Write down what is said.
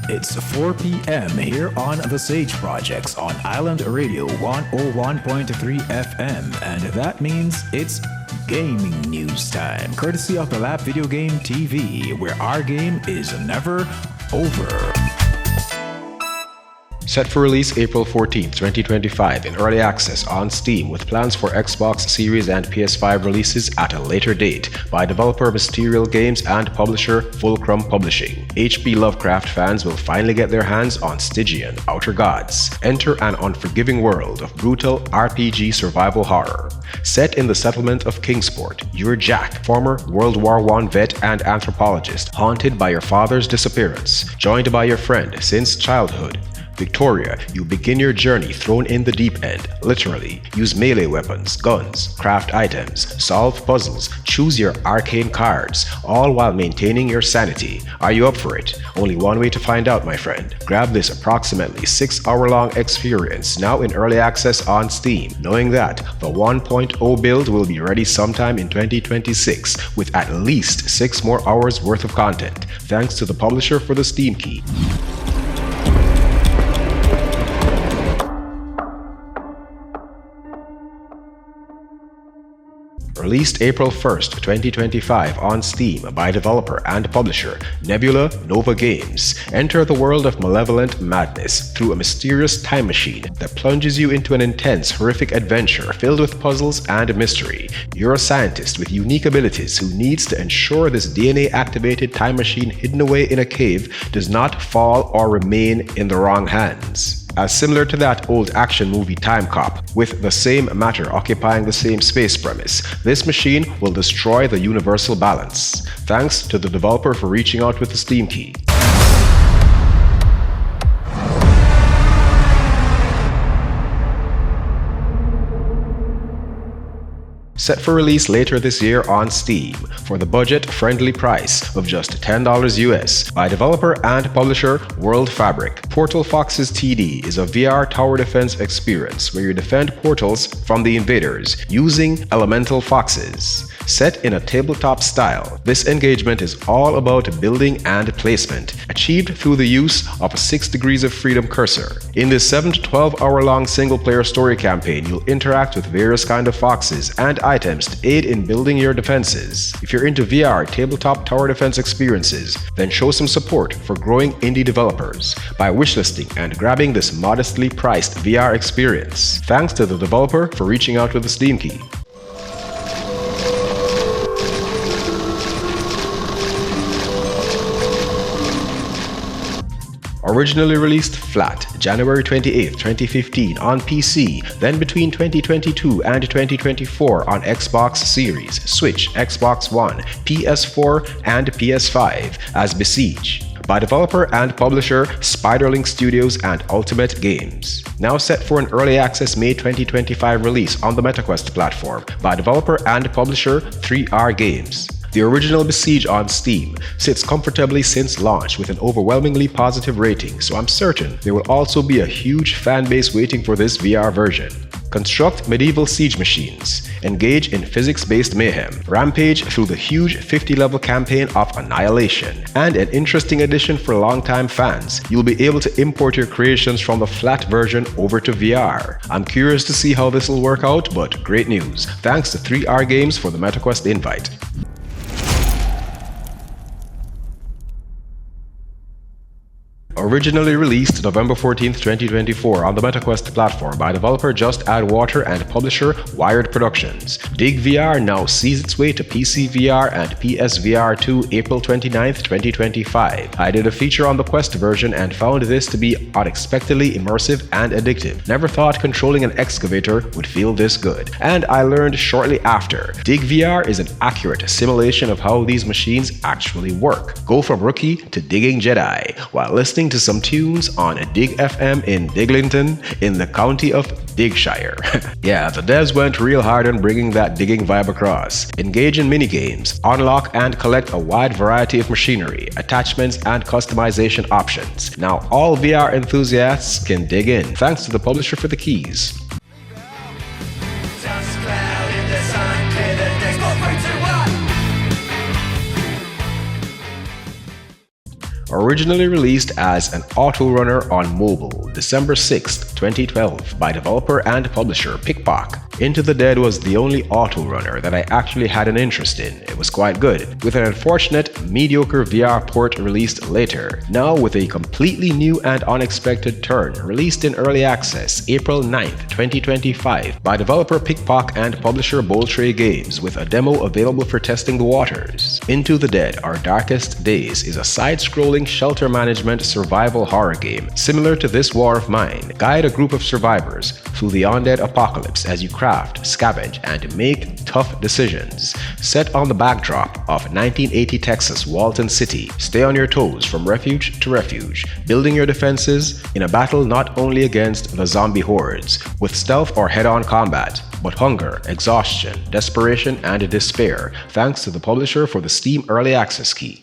It's 4 p.m. here on the Sage Projects on Island Radio 101.3 FM, and that means it's gaming news time, courtesy of the Lab Video Game TV, where our game is never over. Set for release April 14, 2025 in early access on Steam with plans for Xbox Series and PS5 releases at a later date by developer Mysterial Games and publisher Fulcrum Publishing. H.P. Lovecraft fans will finally get their hands on Stygian, Outer Gods. Enter an unforgiving world of brutal RPG survival horror. Set in the settlement of Kingsport, you're Jack, former World War I vet and anthropologist, haunted by your father's disappearance, joined by your friend since childhood. Victoria, you begin your journey thrown in the deep end, literally. Use melee weapons, guns, craft items, solve puzzles, choose your arcane cards, all while maintaining your sanity. Are you up for it? Only one way to find out, my friend. Grab this approximately 6-hour-long experience now in early access on Steam, knowing that the 1.0 build will be ready sometime in 2026 with at least 6 more hours worth of content, thanks to the publisher for the Steam key. Released April 1st, 2025 on Steam by developer and publisher Nebula Nova Games. Enter the world of malevolent madness through a mysterious time machine that plunges you into an intense, horrific adventure filled with puzzles and mystery. You're a scientist with unique abilities who needs to ensure this DNA-activated time machine hidden away in a cave does not fall or remain in the wrong hands. As similar to that old action movie Time Cop, with the same matter occupying the same space premise, this machine will destroy the universal balance. Thanks to the developer for reaching out with the Steam key. Set for release later this year on Steam for the budget-friendly price of just $10 US by developer and publisher World Fabric. Portal Foxes TD is a VR tower defense experience where you defend portals from the invaders using elemental foxes. Set in a tabletop style, this engagement is all about building and placement, achieved through the use of a 6 degrees of freedom cursor. In this 7 to 12 hour-long single-player story campaign, you'll interact with various kinds of foxes and items to aid in building your defenses. If you're into VR tabletop tower defense experiences, then show some support for growing indie developers by wishlisting and grabbing this modestly priced VR experience. Thanks to the developer for reaching out with the Steam key. Originally released flat, January 28, 2015 on PC, then between 2022 and 2024 on Xbox Series, Switch, Xbox One, PS4, and PS5 as Besiege, by developer and publisher Spiderlink Studios and Ultimate Games. Now set for an early access May 2025 release on the MetaQuest platform by developer and publisher 3R Games. The original Besiege on Steam sits comfortably since launch with an overwhelmingly positive rating, so I'm certain there will also be a huge fan base waiting for this VR version. Construct medieval siege machines, engage in physics-based mayhem, rampage through the huge 50-level campaign of Annihilation, and an interesting addition for longtime fans, you'll be able to import your creations from the flat version over to VR. I'm curious to see how this will work out, but great news. Thanks to 3R Games for the MetaQuest invite. Originally released November 14, 2024 on the MetaQuest platform by developer Just Add Water and publisher Wired Productions. Dig VR now sees its way to PC VR and PSVR 2 April 29, 2025. I did a feature on the Quest version and found this to be unexpectedly immersive and addictive. Never thought controlling an excavator would feel this good. And I learned shortly after, Dig VR is an accurate simulation of how these machines actually work. Go from rookie to digging Jedi while listening to some tunes on Dig FM in Diglington in the county of Digshire. Yeah, the devs went real hard on bringing that digging vibe across. Engage in minigames, unlock and collect a wide variety of machinery, attachments and customization options. Now all VR enthusiasts can dig in, thanks to the publisher for the keys. Originally released as an auto runner on mobile, December 6, 2012, by developer and publisher Pickpock. Into the Dead was the only auto runner that I actually had an interest in. It was quite good, with an unfortunate, mediocre VR port released later. Now with a completely new and unexpected turn, released in early access April 9, 2025, by developer Pickpock and publisher Boltray Games, with a demo available for testing the waters. Into the Dead: Our Darkest Days is a side-scrolling shelter management survival horror game similar to This War of Mine. Guide a group of survivors through the undead apocalypse as you craft, scavenge, and make tough decisions. Set on the backdrop of 1980 Texas Walton City, stay on your toes from refuge to refuge, building your defenses in a battle not only against the zombie hordes with stealth or head-on combat, but hunger, exhaustion, desperation, and despair, thanks to the publisher for the Steam Early Access key.